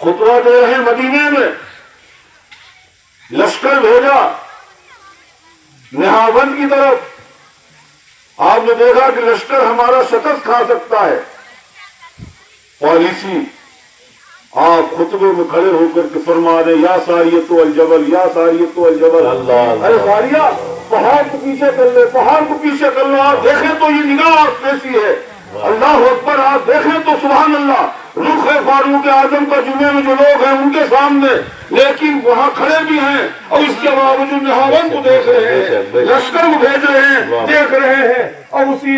خطبہ دے رہے مدینے میں، لشکر بھیجا نہاوند کی طرف۔ آپ نے دیکھا کہ لشکر ہمارا شکست کھا سکتا ہے، پالیسی آپ خطبے میں کھڑے ہو کر کے فرما رہے یا ساریۃ الجبل یا ساریۃ الجبل، ارے ساریہ پہاڑ کو پیچھے کر لے، پہاڑ کو پیچھے کر لو، آپ دیکھیں تو یہ نگاہ کیسی ہے، اللہ اکبر، آپ دیکھیں تو سبحان اللہ، رخ فاروق اعظم کا جمعے میں جو لوگ ہیں ان کے سامنے، لیکن وہاں کھڑے بھی ہیں اور اس کے باوجود نہاون کو دیکھ رہے ہیں، لشکر کو بھیج رہے ہیں، دیکھ رہے ہیں، اور اسی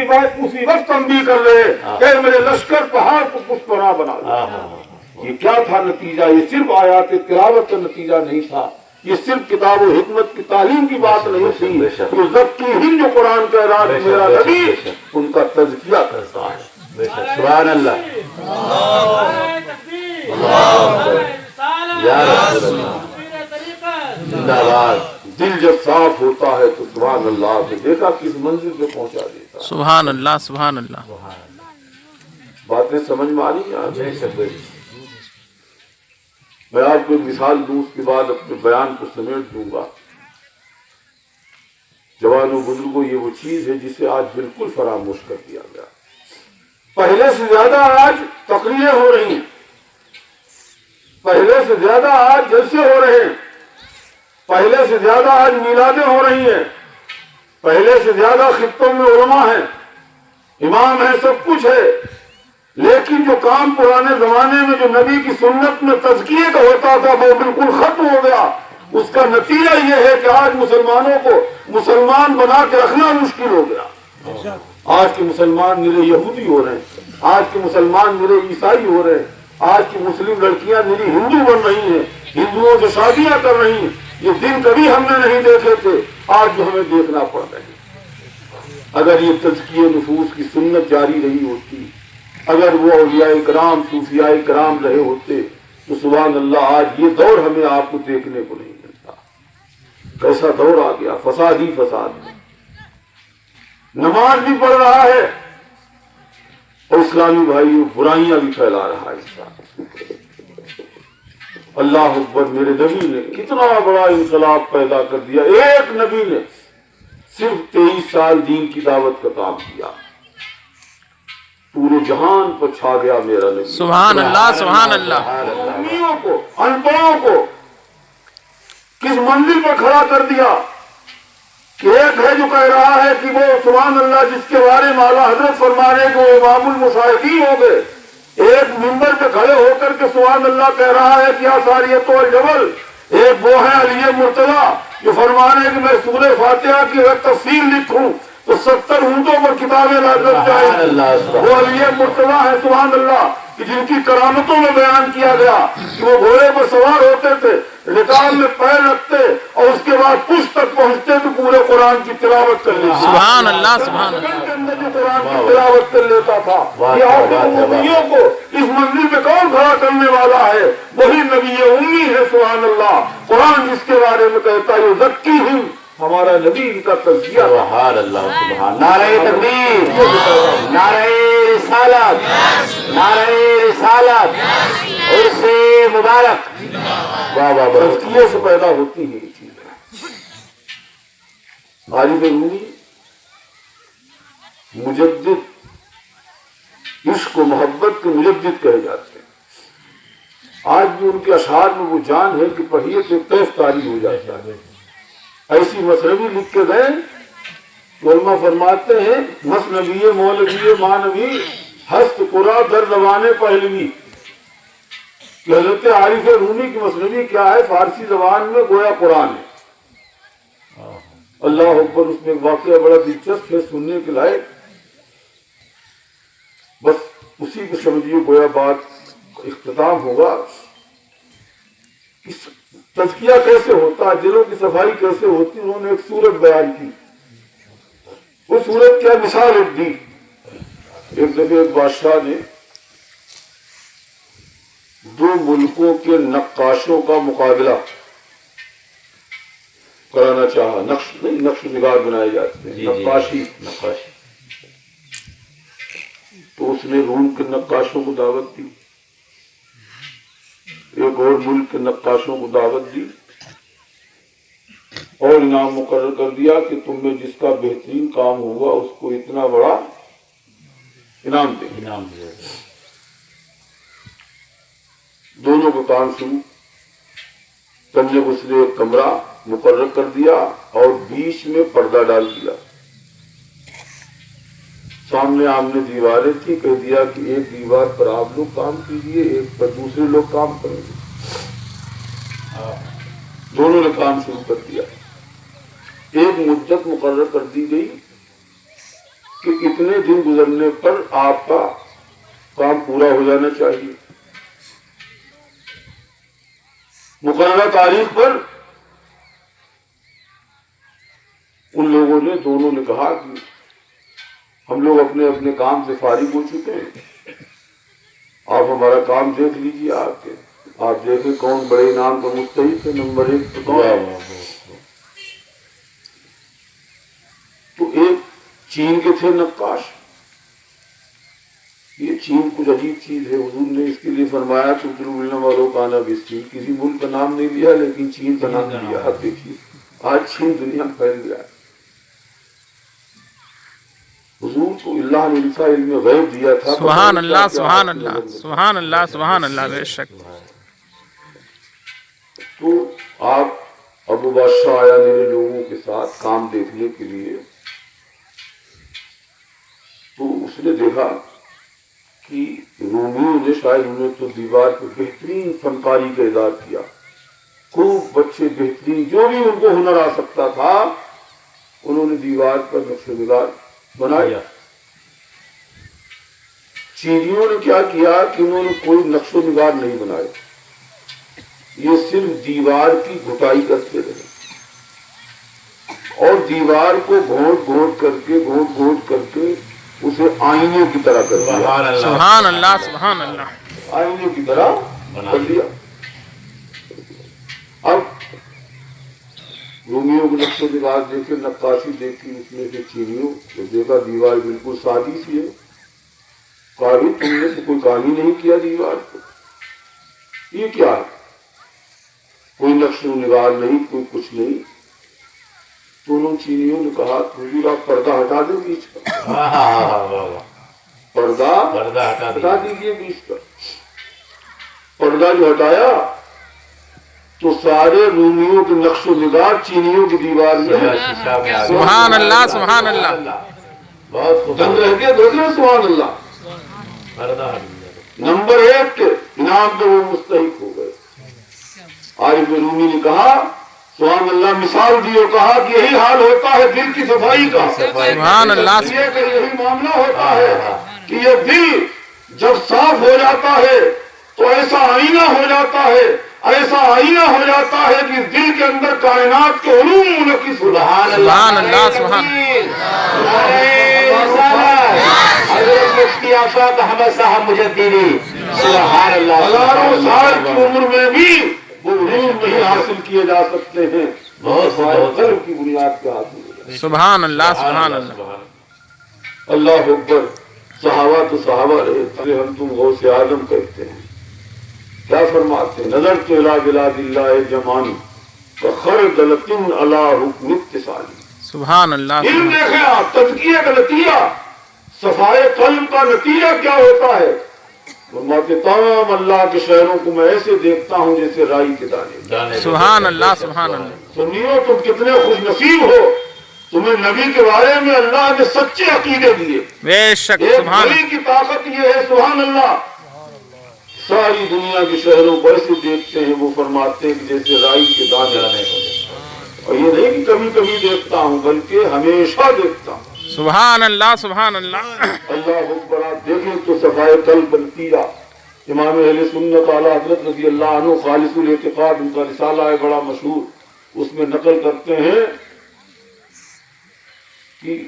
وقت تنبیہ کر رہے ہیں کہ میرے لشکر پہاڑ کو پشپنا بنا دے۔ یہ کیا تھا نتیجہ؟ یہ صرف آیات تلاوت کا نتیجہ نہیں تھا، یہ صرف کتاب و حکمت کی تعلیم کی بات نہیں تھی، جو ذکیہم جو قرآن کہہ رہا ہے میرا نبی ان کا تزکیہ کرتا ہے۔ سبحان اللہ، یا رسول اللہ، زندہ باد۔ دل جب صاف ہوتا ہے تو سبحان اللہ سے دیکھا کس منزل پہ پہنچا دیتا ہے۔ سبحان اللہ، سبحان اللہ۔ باتیں سمجھ میں آ رہی ہیں؟ میں آپ کو ایک مثال دوں، اس کے بعد اپنے بیان کو سمیٹ دوں گا۔ جوانوں بزرگوں، یہ وہ چیز ہے جسے آج بالکل فراموش کر دیا گیا۔ پہلے سے زیادہ آج تقریریں ہو رہی ہیں، پہلے سے زیادہ آج جلسے ہو رہے ہیں، پہلے سے زیادہ آج میلادیں ہو رہی ہیں، پہلے سے زیادہ خطوں میں علماء ہیں، امام ہیں، سب کچھ ہے، لیکن جو کام پرانے زمانے میں جو نبی کی سنت میں تزکیے کا ہوتا تھا وہ بالکل ختم ہو گیا۔ اس کا نتیجہ یہ ہے کہ آج مسلمانوں کو مسلمان بنا کے رکھنا مشکل ہو گیا۔ آج کے مسلمان میرے یہودی ہو رہے ہیں، آج کے مسلمان میرے عیسائی ہو رہے ہیں، آج کی مسلم لڑکیاں میری ہندو بن رہی ہیں، ہندوؤں سے شادیاں کر رہی ہیں۔ یہ دن کبھی ہم نے نہیں دیکھے تھے، آج جو ہمیں دیکھنا پڑ رہا ہے۔ اگر یہ تزکیے نفوس کی سنت جاری رہی ہوتی، اگر وہ اولیاء کرام صوفیاء کرام رہے ہوتے تو سبحان اللہ آج یہ دور ہمیں آپ کو دیکھنے کو نہیں ملتا۔ کیسا دور آ گیا، فساد ہی فساد، نماز بھی پڑھ رہا ہے اور اسلامی بھائیوں برائیاں بھی پھیلا رہا ہے انسان۔ اللہ اکبر، میرے نبی نے کتنا بڑا انقلاب پیدا کر دیا۔ ایک نبی نے صرف 23 سال دین کی دعوت کا کام کیا، پورے جہان پر چھا گیا میرا نبی۔ سبحان اللہ، سبحان اللہ۔ امیوں کو، انپڑھوں کو کس منزل پر کھڑا کر دیا کہ ایک ہے جو کہہ رہا ہے کہ وہ سبحان اللہ جس کے بارے میں اعلیٰ حضرت فرما رہے کہ وہ امام المشاہدین ہو گئے، ایک منبر پہ کھڑے ہو کر کے سبحان اللہ کہہ رہا ہے کہ یا ساریۃ الجبل، ایک وہ ہے علی مرتضیٰ جو فرما رہے کہ میں سورہ فاتحہ کی اگر تفسیر لکھوں تو 70 اونٹوں پر کتابیں لگ جائیں۔ وہ علی مرتضیٰ ہے سبحان اللہ کہ جن کی کرامتوں میں بیان کیا گیا کہ وہ گھوڑے پر سوار ہوتے تھے، رکاب میں پیر رکھتے اور اس کے بعد پشت تک پہنچتے تو پورے قرآن کی تلاوت کر لیتے۔ سبحان اللہ، سبحان اللہ۔ قرآن کی تلاوت کر لیتا تھا۔ یہ آخر امیوں کو اس منزل پہ کون کھڑا کرنے والا ہے؟ وہی نبی امی ہے سبحان اللہ۔ قرآن جس کے بارے میں کہتا ہے یزکیہم، ہمارا نبی ان کا تزکیہ۔ سبحان اللہ، سبحان، نعرہ تکبیر، نعرہ رسالت، نعرہ رسالت، عرس مبارک۔ تزکیے سے پیدا ہوتی ہے یہ چیزیں۔ عارف رومی مجدد، عشق و محبت کے مجدد کہے جاتے ہیں۔ آج بھی ان کے اشعار میں وہ جان ہے کہ پڑھیے تو کیف طاری ہو جاتا ہے۔ ایسی مثنوی لکھ کے گئے، علماء فرماتے ہیں مثنوی مولوی مانوی ہست قرا در زبان پہلوی، کہ حضرت عارف رومی کی مثنوی کیا ہے؟ فارسی زبان میں گویا قرآن ہے۔ اللہ اکبر، اس میں ایک واقعہ بڑا دلچسپ ہے، سننے کے لائق، بس اسی کو سمجھیے گویا بات اختتام ہوگا۔ تزکیہ کیسے ہوتا ہے، دلوں کی صفائی کیسے ہوتی، انہوں نے ایک صورت بیان کی۔ وہ صورت کیا مثال ایک دی، ایک دفعہ ایک بادشاہ نے 2 ملکوں کے نقاشوں کا مقابلہ کرانا چاہا۔ نقش نہیں، نقش نگار بنائے جاتے ہیں، نقاشی۔ تو اس نے روم کے نقاشوں کو دعوت دی، ایک اور ملک کے نقاشوں کو دعوت دی اور انعام مقرر کر دیا کہ تم میں جس کا بہترین کام ہوگا اس کو اتنا بڑا انعام دیں گے. دونوں کو کام شروع کرنے کو اس نے ایک کمرہ مقرر کر دیا اور بیچ میں پردہ ڈال دیا. سامنے آمنے دیواریں تھی. کہہ دیا کہ ایک دیوار پر آپ لوگ کام کیجیے, ایک پر دوسرے لوگ کام کریں گے. دونوں نے کام شروع کر دیا. ایک مدت مقرر کر دی گئی کہ اتنے دن گزرنے پر آپ کا کام پورا ہو جانا چاہیے. مقررہ تاریخ پر ان لوگوں نے دونوں نے کہا کہ ہم لوگ اپنے اپنے کام سے فارغ ہو چکے ہیں, آپ ہمارا کام دیکھ لیجیے. آپ دیکھیں کون بڑے انعام کا مستحق ہے. نمبر 1 تو کون ہے؟ تو ایک چین کے تھے نقاش. یہ چین کچھ عجیب چیز ہے. حضور نے اس کے لیے فرمایا تو علم والوں کا نام اس چین, کسی ملک کا نام نہیں لیا لیکن چین کا نام لیا. آپ دیکھیے آج چین دنیا میں پھیل گیا ہے. حضور کو اللہ نے ایسا علم غیب دیا تھا. سبحان اللہ سبحان اللہ سبحان اللہ سبحان اللہ. بے شک. تو آپ ابو بادشاہ آیا میرے لوگوں کے ساتھ کام دیکھنے کے لیے. تو اس نے دیکھا کہ رومیوں نے شاید انہیں تو دیوار پہ بہترین فنکاری کا اظہار کیا. خوب بچے بہترین جو بھی ان کو ہنر آ سکتا تھا انہوں نے دیوار پر نقش و نگار بنایا. چینیوں نے کیا کیا کہ انہوں نے کوئی نقش و نگار نہیں بنایا. یہ صرف دیوار کی گھٹائی کرتے رہے اور دیوار کو گھونٹ گھونٹ کر کے اسے آئینے کی طرح کر دیا. سبحان اللہ سبحان اللہ. آئینے کی طرح کر دیا. اب رومیوں کو نقش و نگار دیکھے, نقاشی دیکھی, اس میں سے چینیوں تو دیکھا دیوار بالکل سادی سی ہے. کہا تم نے تو کوئی کام ہی نہیں کیا دیوار کو, یہ کیا ہے؟ کوئی نقش و نگار نہیں, کوئی کچھ نہیں. تو انہوں چینیوں نے کہا حضور آپ پردہ ہٹا دیں بیچ کا. پردہ ہٹا دیجیے بیچ کا. پردہ جو ہٹایا تو سارے رومیوں کے نقش و نگار چینیوں کی دیوار میں سبحان اللہ سبحان اللہ. بہت دن رہ گئے. دوسرے سبحان اللہ. نمبر 1 کے انعام تو وہ مستحق ہو گئے. عارف رومی نے کہا سبحان اللہ, مثال دی اور کہا کہ یہی حال ہوتا ہے دل کی صفائی کا. سبحان اللہ. یہی معاملہ ہوتا ہے کہ یہ دل جب صاف ہو جاتا ہے تو ایسا آئینہ ہو جاتا ہے, ایسا آئینہ ہو جاتا ہے کہ دل کے اندر کائنات کے علوم منعکس ہو. سبحان اللہ سبحان حضرت مفتی آفاق احمد صاحب مجددی سبحان اللہ. ہزاروں سال کی عمر میں بھی وہ علوم نہیں حاصل کیے جا سکتے ہیں, بہت قلب کی بنیاد پہ حاصل ہو جائے. سبحان اللہ سبحان اللہ. اللہ اکبر. صحابہ تو صحابہ رہے, تجھے ہم تم غوث اعظم کہتے ہیں. کیا فرماتے ہیں؟ نظر تو الی بلاد اللہ جمانی خردلۃ علی حکم اتصالی. سبحان اللہ. علم دیکھیں آپ, تزکیہ کا نتیجہ, صفائے قلب کا نتیجہ کیا ہوتا ہے؟ فرماتے تمام اللہ کے شہروں کو میں ایسے دیکھتا ہوں جیسے رائی کے دانے. سبحان اللہ سبحان اللہ. سنیو تم کتنے خوش نصیب ہو, تمہیں نبی کے بارے میں اللہ نے سچے عقیدے دیے. بے شک. ایک سبحان نبی کی طاقت یہ ہے سبحان اللہ. ساری دنیا کے شہروں کو ایسے دیکھتے ہیں, وہ فرماتے ہیں کہ جیسے رائی کے دانے. اور یہ نہیں کہ کبھی کبھی دیکھتا ہوں بلکہ ہمیشہ دیکھتا ہوں. سبحان اللہ سبحان اللہ. اللہ اکبر. آپ دیکھیں تو صفائے قلب نتیجہ امام اہل سنت اعلیٰ حضرت رضی اللہ عنہ خالص الاعتقاد, ان کا رسالہ ہے بڑا مشہور, اس میں نقل کرتے ہیں کہ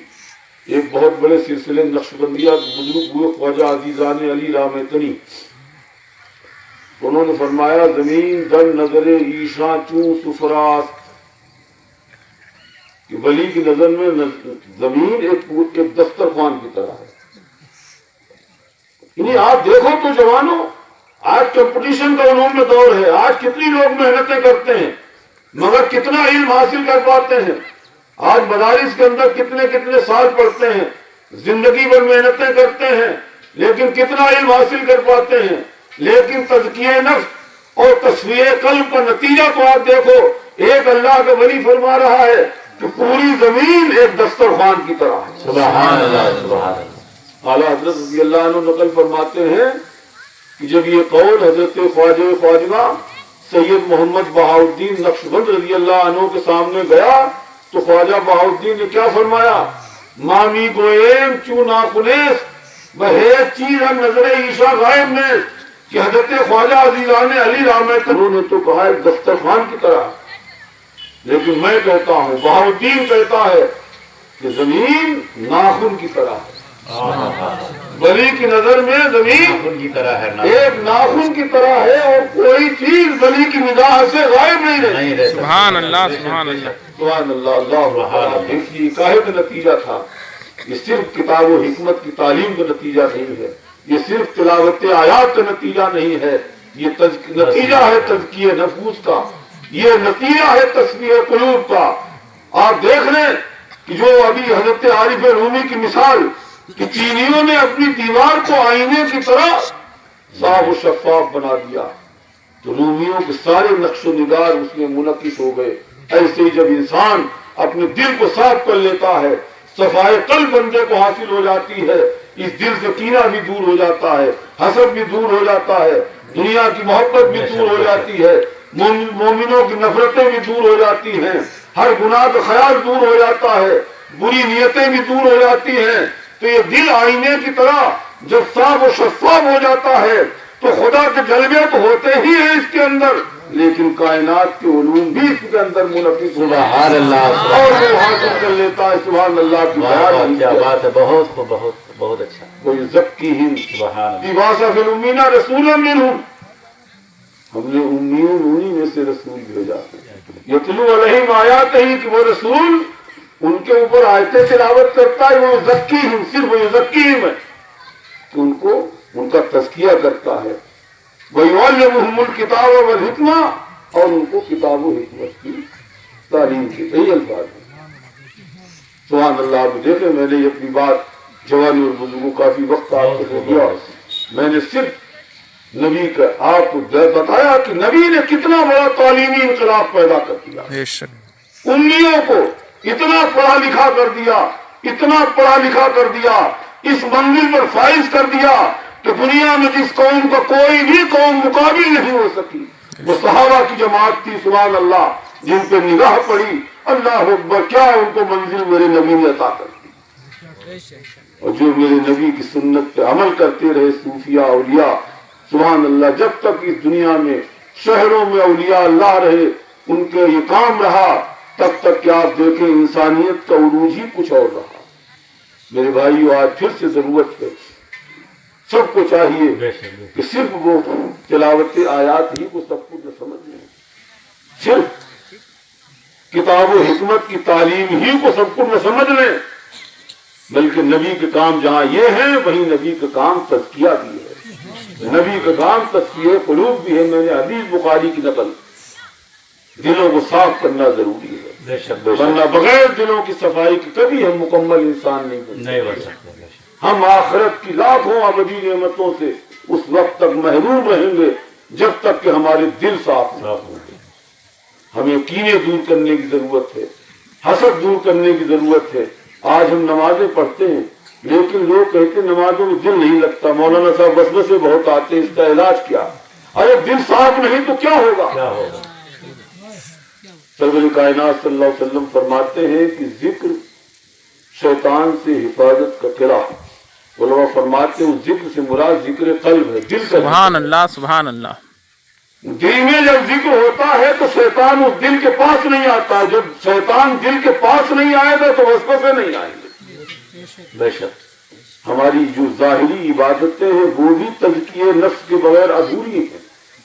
ایک بہت بڑے سلسلے نقش بندیہ بزرگ ہوئے خواجہ عزیزان علی رامتنی. انہوں نے فرمایا زمین در نظر ایشاں چوں سفراست, کہ ولی کی نظر میں زمین ایک دسترخوان کی طرح ہے. یعنی آپ دیکھو تو جوانوں آج کمپٹیشن کا علوم میں دور ہے. آج کتنی لوگ محنتیں کرتے ہیں مگر کتنا علم حاصل کر پاتے ہیں. آج مدارس کے اندر کتنے کتنے سال پڑھتے ہیں, زندگی بھر محنتیں کرتے ہیں, لیکن کتنا علم حاصل کر پاتے ہیں. لیکن تزکیہ نفس اور تصفیہ قلب کا نتیجہ تو آپ دیکھو. ایک اللہ کا ولی فرما رہا ہے کہ پوری زمین ایک دسترخوان کی طرح ہے. سبحان اللہ سبحان اللہ. اعلیٰ حضرت رضی اللہ عنہ نقل فرماتے ہیں کہ جب یہ قول حضرت خواجہ خواجہ سید محمد بہاؤالدین نقشبند رضی اللہ عنہ کے سامنے گیا تو خواجہ بہاؤالدین نے کیا فرمایا؟ مامی گوئیم چو ناخنیس بہیت چیز ہم نظر عیشہ غائب میں کہ حضرت خواجہ عزیزان علی رحمۃ اللہ نے تو کہا ایک دسترخوان کی طرح, لیکن میں کہتا ہوں, بہاؤالدین کہتا ہے کہ زمین ناخن کی طرح ہے. ولی کی نظر میں زمین ان کی طرح ہے ایک ناخن کی طرح ہے اور کوئی چیز ولی کی نگاہ سے غائب نہیں رہتی. نہیں رہ سبحان اللہ سبحان اللہ. سبحان اللہ. اللہ یہ کاہے کا نتیجہ تھا. یہ صرف کتاب و حکمت کی تعلیم کا نتیجہ نہیں ہے, یہ صرف تلاوت آیات کا نتیجہ نہیں ہے, یہ نتیجہ ہے تزکیہ نفوس کا, یہ نتیجہ ہے تصفیہ قلوب کا. آپ دیکھ لیں کہ جو ابھی حضرت عارف رومی کی مثال کہ چینیوں نے اپنی دیوار کو آئینے کی طرح صاف و شفاف بنا دیا تو رومیوں کے سارے نقش و نگار اس میں منعکس ہو گئے. ایسے ہی جب انسان اپنے دل کو صاف کر لیتا ہے, صفائے قلب بندے کو حاصل ہو جاتی ہے, اس دل سے کینہ بھی دور ہو جاتا ہے, حسد بھی دور ہو جاتا ہے, دنیا کی محبت بھی دور ہو جاتی ہے, مومنوں کی نفرتیں بھی دور ہو جاتی ہیں, ہر گناہ کا خیال دور ہو جاتا ہے, بری نیتیں بھی دور ہو جاتی ہیں. تو یہ دل آئینے کی طرح جب صاف و شفاف ہو جاتا ہے تو خدا کے جلوے تو ہوتے ہی ہیں اس کے اندر, لیکن کائنات کے علوم بھی اس کے اندر منعقد ہو رہا سبحان اللہ. اور وہ حاصل کر لیتا ہے. سبحان اللہ کی کیا بات ہے. بہت بہت بہت اچھا. کوئی ذکیہم سبحان اللہ. دیواسا فی الامینا رسولا منہم, ہم نے امیوں انہی میں سے رسول بھیجا یتلو علیہم آیات ہی کہ وہ رسول ان کے اوپر آیتیں تلاوت کرتا ہے. وہ ذکیہم, صرف وہ ذکیہم ہے کہ ان کو ان کا تزکیہ کرتا ہے. وَيُعَلِّمُهُمُ الْكِتَابَ وَالْحِکْمَةَ, اور ان کو کتاب و حکمت کی تعلیم کی. یہی الفاظ ہے. سبحان اللہ. آپ دیکھیں میں نے اپنی بات جوانی اور بزرگوں کافی وقت آپ کو دیا, میں نے صرف نبی کا آپ کو بتایا کہ نبی نے کتنا بڑا تعلیمی انقلاب پیدا کر دیا. بے شک. امیوں کو اتنا پڑھا لکھا کر دیا, اتنا پڑھا لکھا کر دیا, اس منزل پر فائز کر دیا کہ دنیا میں جس قوم کا کوئی بھی قوم مقابل نہیں ہو سکی وہ صحابہ کی جماعت تھی. سبحان اللہ. جن پہ نگاہ پڑی, اللہ اکبر, کیا ان کو منزل میرے نبی نے عطا کر دی. اور جو میرے نبی کی سنت پہ عمل کرتے رہے صوفیاء اولیاء, سبحان اللہ, جب تک اس دنیا میں شہروں میں اولیاء اللہ رہے, ان کے یہ کام رہا, تب تک کہ آپ دیکھیں انسانیت کا عروج ہی کچھ اور رہا. میرے بھائیو, آج پھر سے ضرورت ہے, سب کو چاہیے کہ صرف وہ تلاوت آیات ہی کو سب کچھ نہ سمجھ لیں, صرف کتاب و حکمت کی تعلیم ہی کو سب کچھ نہ سمجھ لیں, بلکہ نبی کے کام جہاں یہ ہیں وہیں نبی کا کام تزکیہ بھی ہے, نبی کا کام تزکیہ قلوب بھی ہے. میں نے حدیث بخاری کی نقل, دلوں کو صاف کرنا ضروری ہے, ورنہ بغیر دلوں کی صفائی کی کبھی ہم مکمل انسان نہیں بن سکتے. ہم آخرت کی لاکھوں ابدی نعمتوں سے اس وقت تک محروم رہیں گے جب تک کہ ہمارے دل صاف ہوں گے. ہمیں کینے دور کرنے کی ضرورت ہے, حسد دور کرنے کی ضرورت ہے. آج ہم نمازیں پڑھتے ہیں لیکن لوگ کہتے ہیں نمازوں میں دل نہیں لگتا, مولانا صاحب وسوسے بہت آتے ہیں, اس کا علاج کیا؟ ارے دل صاف نہیں تو کیا ہوگا؟ سرور کائنات صلی اللہ علیہ وسلم فرماتے ہیں کہ ذکر شیطان سے حفاظت کا قلعہ. علماء فرماتے ہیں اس ذکر سے مراد ذکر قلب ہے, دل کا. سبحان اللہ سبحان اللہ. دل میں جب ذکر ہوتا ہے تو شیطان اس دل کے پاس نہیں آتا. جب شیطان دل کے پاس نہیں آئے گا تو وسوسے نہیں آئیں گے. بے شک ہماری جو ظاہری عبادتیں ہیں وہ بھی تزکیہ نفس کے بغیر ادھوری ہیں.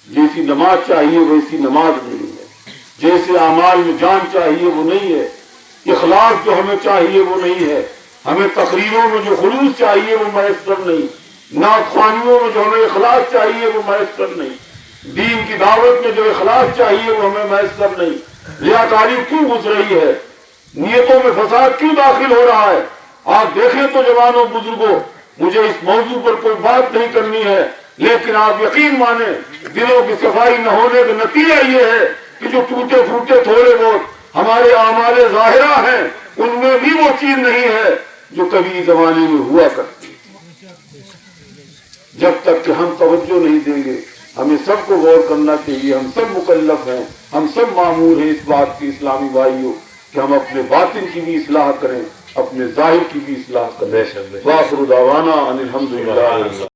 جیسی نماز چاہیے ویسی نماز نہیں ہے, جیسے اعمال میں جان چاہیے وہ نہیں ہے, اخلاص جو ہمیں چاہیے وہ نہیں ہے, ہمیں تقریروں میں جو خلوص چاہیے وہ میسر نہیں. ناخوانیوں میں جو ہمیں اخلاص چاہیے وہ میسر نہیں، دین کی دعوت میں جو اخلاص چاہیے وہ ہمیں میسر نہیں، ریاکاری کیوں گھس رہی ہے، نیتوں میں فساد کیوں داخل ہو رہا ہے۔ آپ دیکھیں تو جوانوں بزرگوں، مجھے اس موضوع پر کوئی بات نہیں کرنی ہے، لیکن آپ یقین مانیں دلوں کی صفائی نہ ہونے کا نتیجہ یہ ہے کہ جو ٹوٹے پھوٹے تھوڑے بہت ہمارے اعمال ظاہرہ ہیں ان میں بھی وہ چیز نہیں ہے جو کبھی زمانے میں ہوا کرتی۔ جب تک کہ ہم توجہ نہیں دیں گے، ہمیں سب کو غور کرنا چاہیے، ہم سب مکلف ہیں، ہم سب مامور ہیں اس بات کی اسلامی بھائیوں کہ ہم اپنے باطن کی بھی اصلاح کریں، اپنے ظاہر کی بھی اصلاح کریں۔ وآخر دعوانا ان الحمدللہ۔